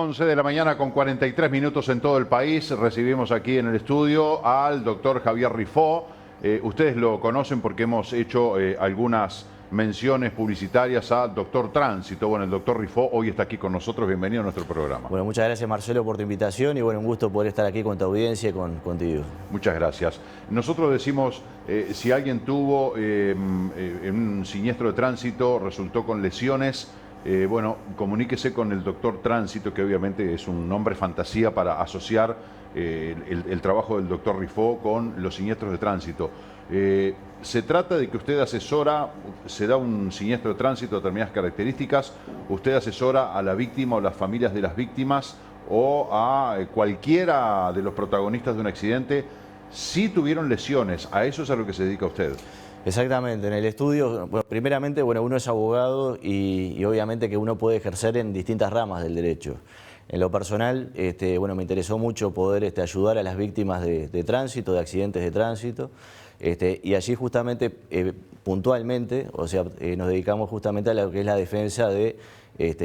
11 de la mañana con 43 minutos en todo el país. Recibimos aquí en el estudio al doctor Javier Rifó. Ustedes lo conocen porque hemos hecho algunas menciones publicitarias a Doctor Tránsito. Bueno, el doctor Rifó hoy está aquí con nosotros. Bienvenido a nuestro programa. Bueno, muchas gracias, Marcelo, por tu invitación y bueno, un gusto poder estar aquí con tu audiencia y contigo. Muchas gracias. Nosotros decimos, si alguien tuvo un siniestro de tránsito, resultó con lesiones, bueno, comuníquese con el doctor Tránsito, que obviamente es un nombre fantasía para asociar el trabajo del doctor Rifó con los siniestros de tránsito. Se trata de que usted asesora, se da un siniestro de tránsito de determinadas características, usted asesora a la víctima o las familias de las víctimas o a cualquiera de los protagonistas de un accidente si tuvieron lesiones. A eso es a lo que se dedica usted. Exactamente, en el estudio, bueno, primeramente, bueno, uno es abogado y obviamente que uno puede ejercer en distintas ramas del derecho. En lo personal, bueno, me interesó mucho poder ayudar a las víctimas de tránsito, de accidentes de tránsito, y allí justamente, puntualmente, o sea, nos dedicamos justamente a lo que es la defensa de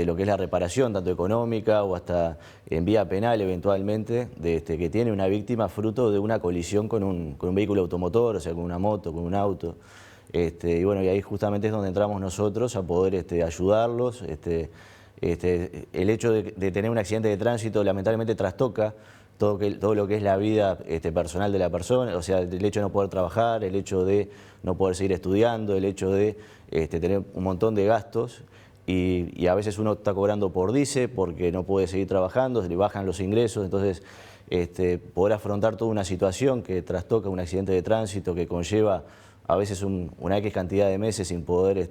lo que es la reparación, tanto económica o hasta en vía penal eventualmente, que tiene una víctima fruto de una colisión con un vehículo automotor, o sea, con una moto, con un auto. Y bueno, y ahí justamente es donde entramos nosotros a poder ayudarlos. El hecho de tener un accidente de tránsito lamentablemente trastoca todo lo que es la vida personal de la persona, o sea, el hecho de no poder trabajar, el hecho de no poder seguir estudiando, el hecho de tener un montón de gastos y a veces uno está cobrando por dice porque no puede seguir trabajando, se le bajan los ingresos, entonces poder afrontar toda una situación que trastoca un accidente de tránsito que conlleva a veces una X cantidad de meses sin poder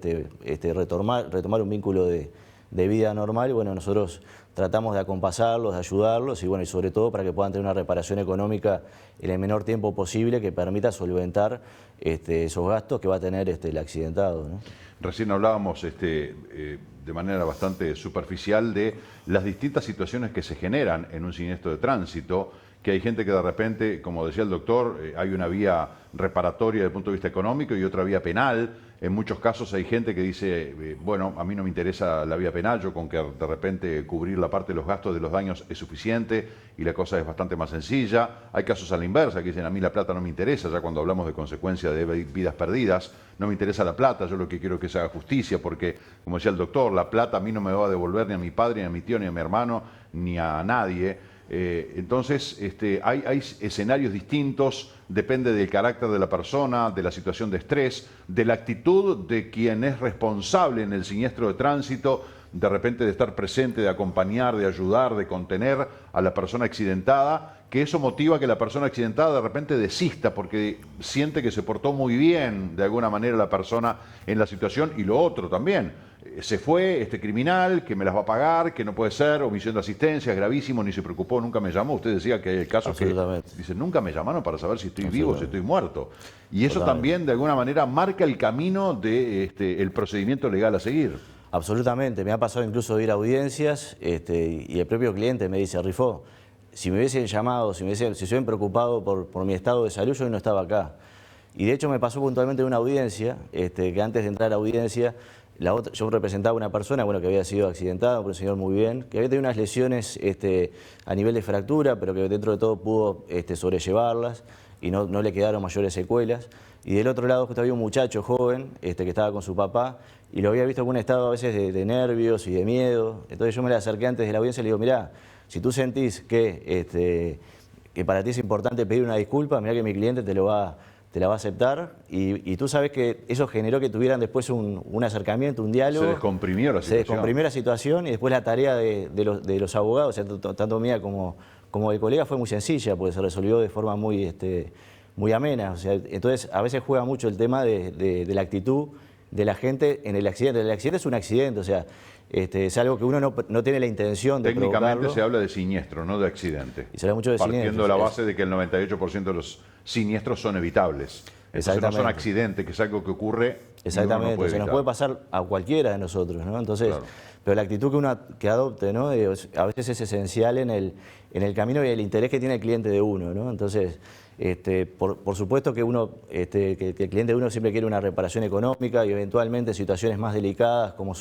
retomar un vínculo de vida normal, y bueno, nosotros tratamos de acompasarlos, de ayudarlos y bueno, y sobre todo para que puedan tener una reparación económica en el menor tiempo posible que permita solventar esos gastos que va a tener el accidentado, ¿no? Recién hablábamos de manera bastante superficial de las distintas situaciones que se generan en un siniestro de tránsito, que hay gente que de repente, como decía el doctor, hay una vía reparatoria desde el punto de vista económico y otra vía penal. En muchos casos hay gente que dice, bueno, a mí no me interesa la vía penal, yo con que de repente cubrir la parte de los gastos de los daños es suficiente y la cosa es bastante más sencilla. Hay casos a la inversa que dicen, a mí la plata no me interesa, ya cuando hablamos de consecuencias de vidas perdidas, no me interesa la plata, yo lo que quiero es que se haga justicia, porque, como decía el doctor, la plata a mí no me va a devolver ni a mi padre, ni a mi tío, ni a mi hermano, ni a nadie. Entonces hay escenarios distintos, depende del carácter de la persona, de la situación de estrés, de la actitud de quien es responsable en el siniestro de tránsito, de repente de estar presente, de acompañar, de ayudar, de contener a la persona accidentada, que eso motiva que la persona accidentada de repente desista porque siente que se portó muy bien de alguna manera la persona en la situación. Y lo otro también, se fue este criminal que me las va a pagar, que no puede ser, omisión de asistencia, es gravísimo, ni se preocupó, nunca me llamó. Usted decía que hay el caso que dice, nunca me llamaron para saber si estoy vivo o si estoy muerto. Y eso también de alguna manera marca el camino de el procedimiento legal a seguir. Absolutamente, me ha pasado incluso de ir a audiencias y el propio cliente me dice, Rifó, si me hubiesen llamado, si se hubiesen preocupado por mi estado de salud, yo no estaba acá. Y de hecho me pasó puntualmente en una audiencia, que antes de entrar a audiencia, yo representaba a una persona, bueno, que había sido accidentada, un señor muy bien, que había tenido unas lesiones a nivel de fractura, pero que dentro de todo pudo sobrellevarlas y no le quedaron mayores secuelas. Y del otro lado justo había un muchacho joven que estaba con su papá y lo había visto en un estado a veces de nervios y de miedo. Entonces yo me le acerqué antes de la audiencia y le digo, mirá, si tú sentís que para ti es importante pedir una disculpa, mirá que mi cliente te la va a aceptar y tú sabes que eso generó que tuvieran después un acercamiento, un diálogo. Se descomprimió la situación. Se descomprimió la situación y después la tarea de los abogados, o sea, tanto mía como de colega, fue muy sencilla porque se resolvió de forma muy amena. O sea, entonces a veces juega mucho el tema de la actitud de la gente en el accidente. El accidente es un accidente, o sea, es algo que uno no tiene la intención de provocarlo. Técnicamente se habla de siniestro, no de accidente. Y se habla mucho de partiendo siniestro, de la base de que el 98% de los siniestros son evitables. Entonces no son accidentes, que es algo que ocurre. Exactamente, no puede se nos puede pasar a cualquiera de nosotros, ¿no? Entonces, claro. Pero la actitud que uno adopte, ¿no? A veces es esencial en el camino y el interés que tiene el cliente de uno, ¿no? Entonces, por supuesto que que el cliente de uno siempre quiere una reparación económica y eventualmente situaciones más delicadas como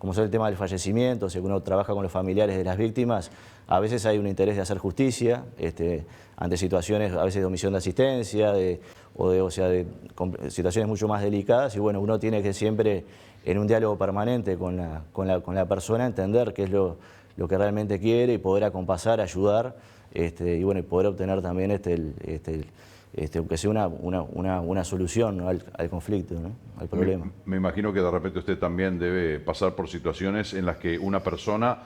como son el tema del fallecimiento, si uno trabaja con los familiares de las víctimas, a veces hay un interés de hacer justicia ante situaciones a veces de omisión de asistencia de situaciones mucho más delicadas, y bueno, uno tiene que siempre en un diálogo permanente con la persona entender qué es lo que realmente quiere y poder acompasar, ayudar y bueno, y poder obtener también aunque sea una solución, ¿no?, al conflicto, ¿no?, al problema. Me imagino que de repente usted también debe pasar por situaciones en las que una persona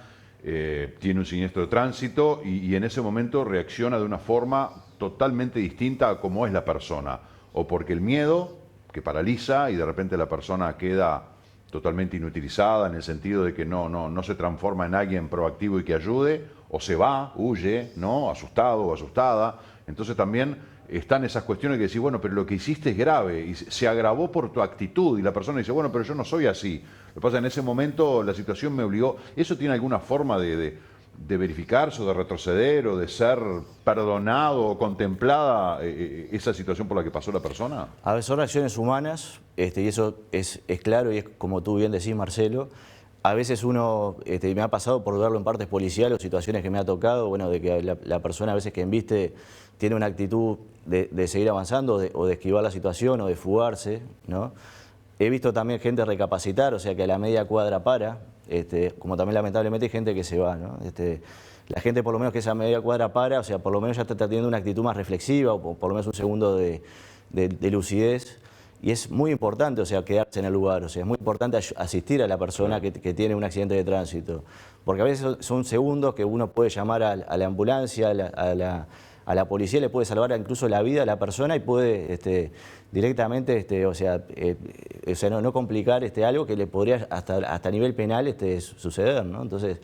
tiene un siniestro de tránsito y en ese momento reacciona de una forma totalmente distinta a cómo es la persona, o porque el miedo que paraliza y de repente la persona queda totalmente inutilizada en el sentido de que no se transforma en alguien proactivo y que ayude, o se va, huye, ¿no?, asustado o asustada. Entonces también están esas cuestiones que decís, bueno, pero lo que hiciste es grave y se agravó por tu actitud, y la persona dice, bueno, pero yo no soy así. Lo que pasa, en ese momento la situación me obligó. ¿Eso tiene alguna forma de verificarse o de retroceder o de ser perdonado o contemplada esa situación por la que pasó la persona? A ver, son reacciones humanas, y eso es claro, y es como tú bien decís, Marcelo. A veces uno, me ha pasado por verlo en partes policiales o situaciones que me ha tocado, bueno, de que la persona a veces que embiste tiene una actitud de seguir avanzando o de esquivar la situación o de fugarse, ¿no? He visto también gente recapacitar, o sea, que a la media cuadra para, como también lamentablemente hay gente que se va, ¿no? La gente por lo menos que esa media cuadra para, o sea, por lo menos ya está teniendo una actitud más reflexiva o por lo menos un segundo de lucidez. Y es muy importante, o sea, quedarse en el lugar, o sea, es muy importante asistir a la persona que tiene un accidente de tránsito, porque a veces son segundos que uno puede llamar a la ambulancia, a la policía, le puede salvar incluso la vida a la persona y puede directamente, no complicar algo que le podría hasta a nivel penal suceder, ¿no? Entonces,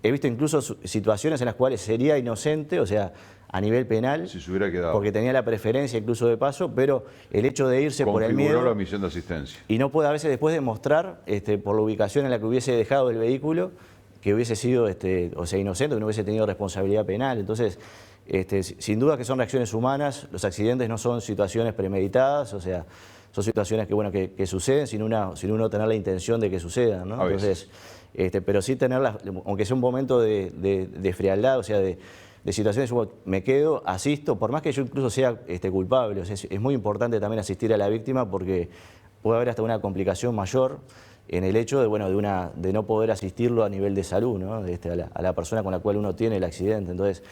he visto incluso situaciones en las cuales sería inocente, o sea, a nivel penal, si se hubiera quedado, porque tenía la preferencia incluso de paso, pero el hecho de irse por el miedo... configuró la omisión de asistencia. Y no puede a veces después demostrar, por la ubicación en la que hubiese dejado el vehículo, que hubiese sido inocente, que no hubiese tenido responsabilidad penal. Entonces, sin duda que son reacciones humanas, los accidentes no son situaciones premeditadas, o sea, son situaciones que suceden sin uno tener la intención de que sucedan, ¿no? Entonces, pero sí tenerlas, aunque sea un momento de frialdad, o sea, de situaciones, me quedo, asisto, por más que yo incluso sea culpable. O sea, es muy importante también asistir a la víctima porque puede haber hasta una complicación mayor en el hecho de no poder asistirlo a nivel de salud, ¿no? A la persona con la cual uno tiene el accidente. Entonces,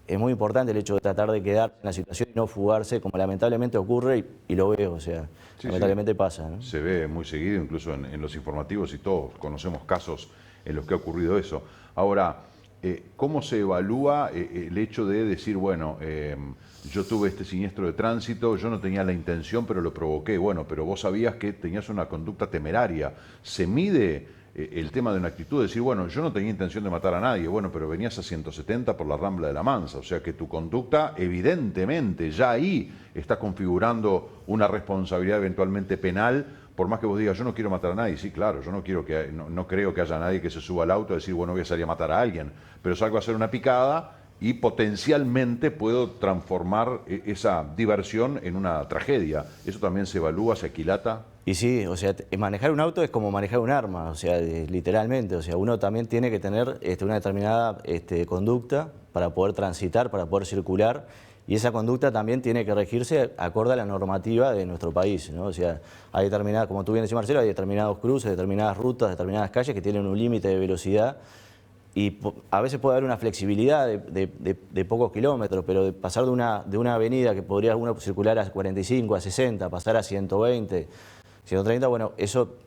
es muy importante el hecho de tratar de quedar en la situación y no fugarse, como lamentablemente ocurre y lo veo, o sea, sí, lamentablemente pasa, ¿no? Se ve muy seguido, incluso en los informativos, y todos conocemos casos en los que ha ocurrido eso. Ahora, ¿cómo se evalúa el hecho de decir, bueno, yo tuve este siniestro de tránsito, yo no tenía la intención, pero lo provoqué? Bueno, pero vos sabías que tenías una conducta temeraria. ¿Se mide el tema de una actitud de decir, bueno, yo no tenía intención de matar a nadie, bueno, pero venías a 170 por la Rambla de la Mansa? O sea que tu conducta, evidentemente, ya ahí está configurando una responsabilidad eventualmente penal. Por más que vos digas, yo no quiero matar a nadie, sí, claro, yo no creo que haya nadie que se suba al auto y decir, bueno, voy a salir a matar a alguien, pero salgo a hacer una picada y potencialmente puedo transformar esa diversión en una tragedia. ¿Eso también se evalúa, se aquilata? Y sí, o sea, manejar un auto es como manejar un arma, o sea, literalmente. O sea, uno también tiene que tener una determinada conducta para poder transitar, para poder circular. Y esa conducta también tiene que regirse acorde a la normativa de nuestro país, ¿no? O sea, hay determinadas, como tú bien decías, Marcelo, hay determinados cruces, determinadas rutas, determinadas calles que tienen un límite de velocidad y a veces puede haber una flexibilidad de pocos kilómetros, pero de pasar de una avenida que podría uno circular a 45, a 60, pasar a 120, 130, bueno, eso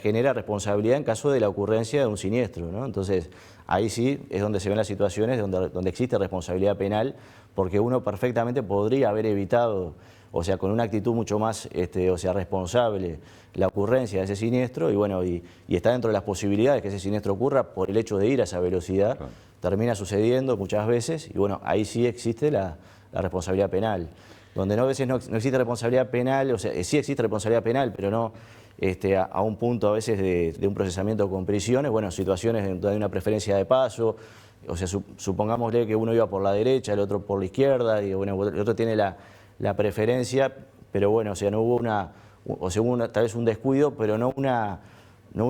genera responsabilidad en caso de la ocurrencia de un siniestro, ¿no? Entonces, ahí sí es donde se ven las situaciones donde existe responsabilidad penal, porque uno perfectamente podría haber evitado, o sea, con una actitud mucho más responsable, la ocurrencia de ese siniestro, y bueno, y está dentro de las posibilidades que ese siniestro ocurra por el hecho de ir a esa velocidad. Claro. Termina sucediendo muchas veces, y bueno, ahí sí existe la responsabilidad penal. Donde a veces no existe responsabilidad penal, o sea, sí existe responsabilidad penal, pero no a un punto a veces de un procesamiento con prisiones, bueno, situaciones donde hay una preferencia de paso, o sea, supongámosle que uno iba por la derecha, el otro por la izquierda, y bueno, el otro tiene la preferencia, pero bueno, o sea, no hubo hubo tal vez un descuido, pero no no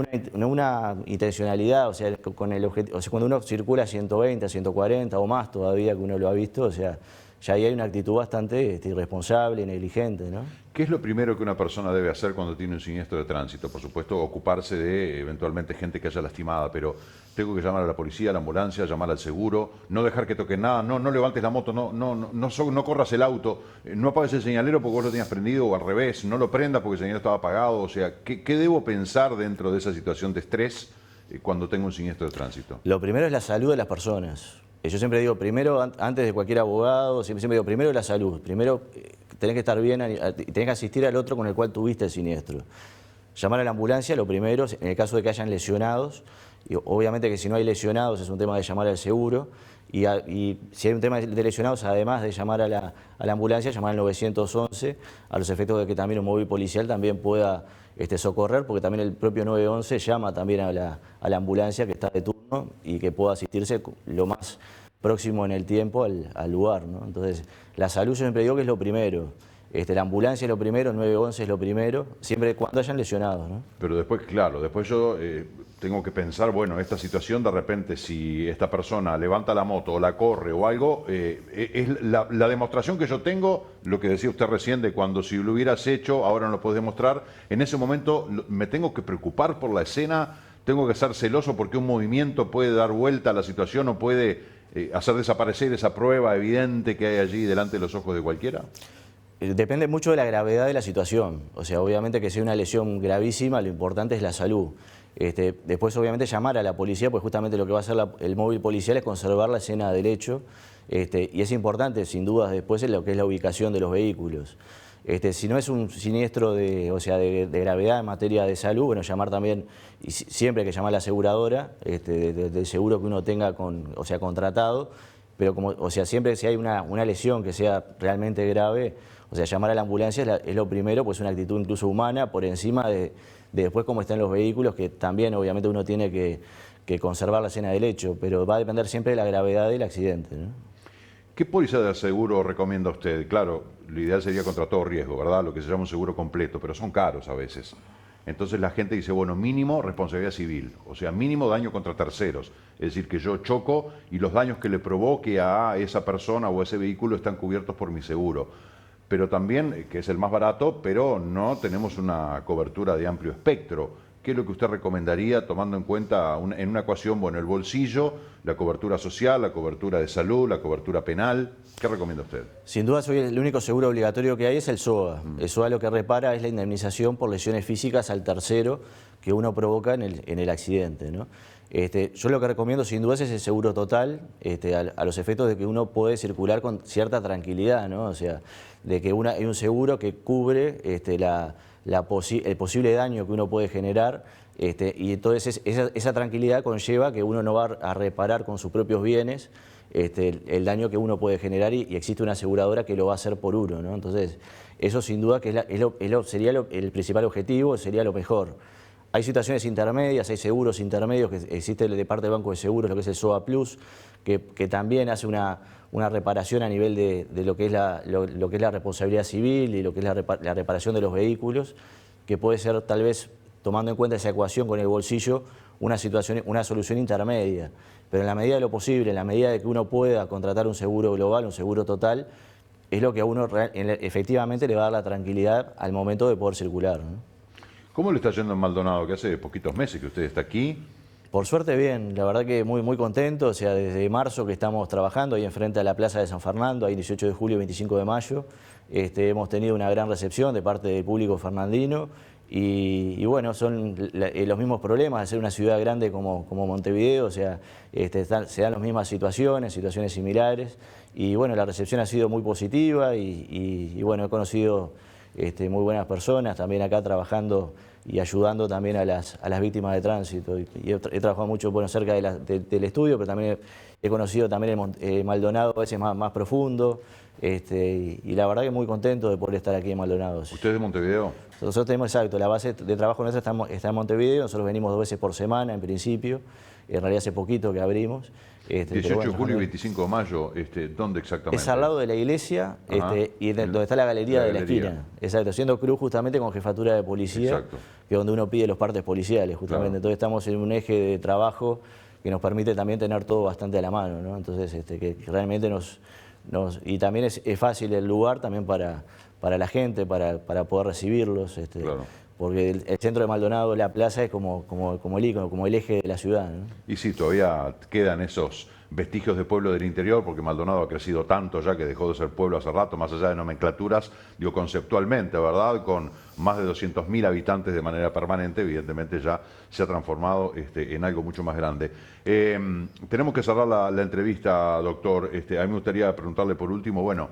una intencionalidad, o sea, con el objetivo, o sea, cuando uno circula a 120, a 140 o más todavía que uno lo ha visto, o sea, ya ahí hay una actitud bastante irresponsable, negligente, ¿no? ¿Qué es lo primero que una persona debe hacer cuando tiene un siniestro de tránsito? Por supuesto, ocuparse de eventualmente gente que haya lastimada, pero tengo que llamar a la policía, a la ambulancia, llamar al seguro, no dejar que toquen nada, no levantes la moto, no corras el auto, no apagues el señalero porque vos lo tenías prendido o al revés, no lo prendas porque el señalero estaba apagado. O sea, ¿qué debo pensar dentro de esa situación de estrés cuando tengo un siniestro de tránsito? Lo primero es la salud de las personas. Yo siempre digo, primero, antes de cualquier abogado, siempre digo, primero la salud. Primero tenés que estar bien, tenés que asistir al otro con el cual tuviste el siniestro. Llamar a la ambulancia, lo primero, en el caso de que hayan lesionados. Y obviamente que si no hay lesionados es un tema de llamar al seguro. Y si hay un tema de lesionados, además de llamar a la ambulancia, llamar al 911, a los efectos de que también un móvil policial también pueda socorrer, porque también el propio 911 llama también a la ambulancia que está de turno y que pueda asistirse lo más próximo en el tiempo al lugar, ¿no? Entonces, la salud yo siempre digo que es lo primero. La ambulancia es lo primero, el 911 es lo primero, siempre cuando hayan lesionados, ¿no? Pero después, claro, después yo tengo que pensar, bueno, esta situación de repente, si esta persona levanta la moto o la corre o algo, es la demostración que yo tengo, lo que decía usted recién, de cuando si lo hubieras hecho, ahora no lo puedes demostrar, en ese momento me tengo que preocupar por la escena, tengo que ser celoso porque un movimiento puede dar vuelta a la situación o puede hacer desaparecer esa prueba evidente que hay allí delante de los ojos de cualquiera. Depende mucho de la gravedad de la situación. O sea, obviamente que si hay una lesión gravísima, lo importante es la salud. Después, obviamente, llamar a la policía, pues justamente lo que va a hacer el móvil policial es conservar la escena del hecho. Y es importante, sin dudas, después en lo que es la ubicación de los vehículos. Si no es un siniestro de gravedad en materia de salud, bueno, llamar también, y siempre hay que llamar a la aseguradora, del seguro que uno tenga contratado. Pero siempre si hay una lesión que sea realmente grave, o sea, llamar a la ambulancia es lo primero, pues una actitud incluso humana, por encima de después cómo están los vehículos, que también obviamente uno tiene que conservar la escena del hecho, pero va a depender siempre de la gravedad del accidente, ¿no? ¿Qué póliza de seguro recomienda usted? Claro, lo ideal sería contra todo riesgo, ¿verdad? Lo que se llama un seguro completo, pero son caros a veces. Entonces la gente dice, bueno, mínimo responsabilidad civil, o sea, mínimo daño contra terceros. Es decir, que yo choco y los daños que le provoque a esa persona o a ese vehículo están cubiertos por mi seguro. Pero también, que es el más barato, pero no tenemos una cobertura de amplio espectro. ¿Qué es lo que usted recomendaría tomando en cuenta en una ecuación, bueno, el bolsillo, la cobertura social, la cobertura de salud, la cobertura penal? ¿Qué recomienda usted? Sin duda, hoy el único seguro obligatorio que hay es el SOA. El SOA lo que repara es la indemnización por lesiones físicas al tercero que uno provoca en el accidente, ¿no? Yo lo que recomiendo sin duda es el seguro total, a los efectos de que uno puede circular con cierta tranquilidad, ¿no? O sea, de que hay un seguro que cubre el posible daño que uno puede generar, y entonces esa tranquilidad conlleva que uno no va a reparar con sus propios bienes el daño que uno puede generar y existe una aseguradora que lo va a hacer por uno, ¿no? Entonces, eso sin duda que sería el principal objetivo, sería lo mejor. Hay situaciones intermedias, hay seguros intermedios, que existe de parte del Banco de Seguros, lo que es el SOA Plus, que también hace una reparación a nivel de lo que es la responsabilidad civil y lo que es la reparación de los vehículos, que puede ser tal vez, tomando en cuenta esa ecuación con el bolsillo, una solución intermedia. Pero en la medida de lo posible, en la medida de que uno pueda contratar un seguro global, un seguro total, es lo que a uno efectivamente le va a dar la tranquilidad al momento de poder circular, ¿no? ¿Cómo le está yendo en Maldonado, que hace poquitos meses que usted está aquí? Por suerte bien, la verdad que muy, muy contento, o sea, desde marzo que estamos trabajando ahí enfrente a la Plaza de San Fernando, ahí 18 de julio, 25 de mayo, hemos tenido una gran recepción de parte del público fernandino y bueno, son los mismos problemas de ser una ciudad grande como Montevideo, o sea, se dan las mismas situaciones similares y bueno, la recepción ha sido muy positiva y bueno, he conocido muy buenas personas también acá trabajando y ayudando también a las víctimas de tránsito. Y he trabajado mucho cerca del estudio, pero también he conocido también el Maldonado a veces más profundo. Y la verdad que muy contento de poder estar aquí en Maldonado. ¿Usted es de Montevideo? Nosotros tenemos, exacto, la base de trabajo nuestra está en Montevideo, nosotros venimos 2 veces por semana en principio. en realidad hace poquito que abrimos. 18 de julio y 25 de mayo, ¿dónde exactamente? Es al lado de la iglesia y donde está la galería de la esquina. Exacto, haciendo cruz justamente con jefatura de policía, Exacto. que es donde uno pide los partes policiales, justamente. Claro. Entonces estamos en un eje de trabajo que nos permite también tener todo bastante a la mano, ¿no? Entonces, que realmente y también es fácil el lugar también para la gente, para poder recibirlos. Claro. Porque el centro de Maldonado, la plaza, es como el ícono, como el eje de la ciudad, ¿no? Y sí, todavía quedan esos vestigios de pueblo del interior, porque Maldonado ha crecido tanto ya que dejó de ser pueblo hace rato, más allá de nomenclaturas, digo conceptualmente, ¿verdad? Con más de 200.000 habitantes de manera permanente, evidentemente ya se ha transformado en algo mucho más grande. Tenemos que cerrar la entrevista, doctor. A mí me gustaría preguntarle por último, bueno,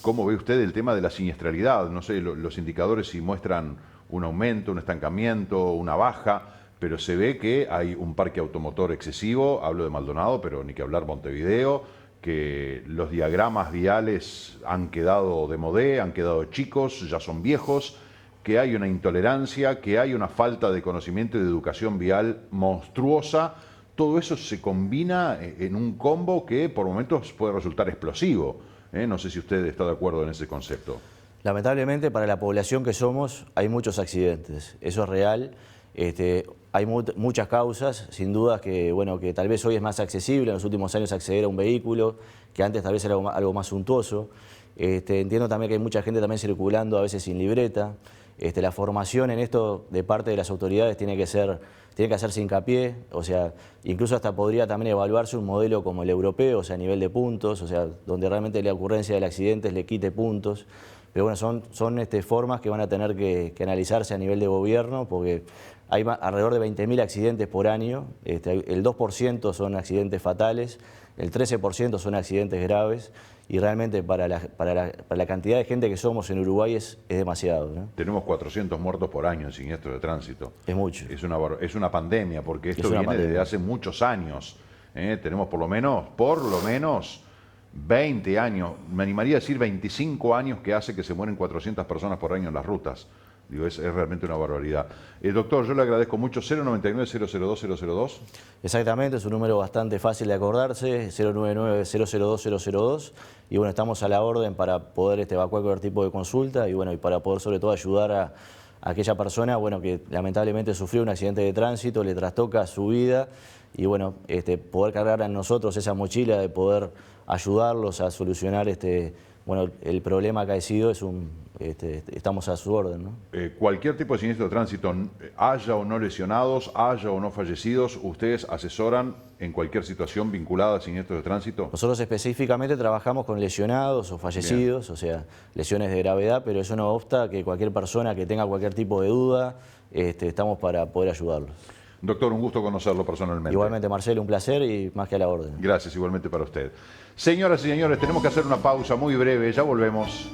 ¿cómo ve usted el tema de la siniestralidad? No sé, los indicadores si muestran un aumento, un estancamiento, una baja, pero se ve que hay un parque automotor excesivo, hablo de Maldonado, pero ni que hablar Montevideo, que los diagramas viales han quedado de modé, han quedado chicos, ya son viejos, que hay una intolerancia, que hay una falta de conocimiento y de educación vial monstruosa. Todo eso se combina en un combo que por momentos puede resultar explosivo. No sé si usted está de acuerdo en ese concepto. Lamentablemente, para la población que somos, hay muchos accidentes. Eso es real. Hay muchas causas, sin duda que tal vez hoy es más accesible en los últimos años acceder a un vehículo, que antes tal vez era algo más suntuoso. Entiendo también que hay mucha gente también circulando a veces sin libreta. La formación en esto de parte de las autoridades tiene que hacerse hincapié, o sea, incluso hasta podría también evaluarse un modelo como el europeo, o sea, a nivel de puntos, o sea, donde realmente la ocurrencia del accidente le quite puntos. Pero bueno, son formas que van a tener que analizarse a nivel de gobierno, porque hay alrededor de 20.000 accidentes por año, el 2% son accidentes fatales, el 13% son accidentes graves, y realmente para la cantidad de gente que somos en Uruguay es demasiado, ¿no? Tenemos 400 muertos por año en siniestros de tránsito. Es mucho. Es una pandemia, porque esto viene desde hace muchos años. Tenemos por lo menos 20 años, me animaría a decir 25 años que hace que se mueren 400 personas por año en las rutas. Digo, es realmente una barbaridad. Doctor, yo le agradezco mucho. 099-002-002. Exactamente, es un número bastante fácil de acordarse, 099-002-002. Y bueno, estamos a la orden para poder evacuar cualquier tipo de consulta y bueno, y para poder sobre todo ayudar a aquella persona que lamentablemente sufrió un accidente de tránsito, le trastoca su vida y bueno, poder cargar a nosotros esa mochila de poder ayudarlos a solucionar el problema acaecido estamos a su orden, ¿no? Cualquier tipo de siniestro de tránsito, haya o no lesionados, haya o no fallecidos, ¿ustedes asesoran en cualquier situación vinculada a siniestros de tránsito? Nosotros específicamente trabajamos con lesionados o fallecidos, Bien. O sea, lesiones de gravedad, pero eso no obsta que cualquier persona que tenga cualquier tipo de duda, estamos para poder ayudarlos. Doctor, un gusto conocerlo personalmente. Igualmente, Marcelo, un placer y más que a la orden. Gracias, igualmente para usted. Señoras y señores, tenemos que hacer una pausa muy breve, ya volvemos.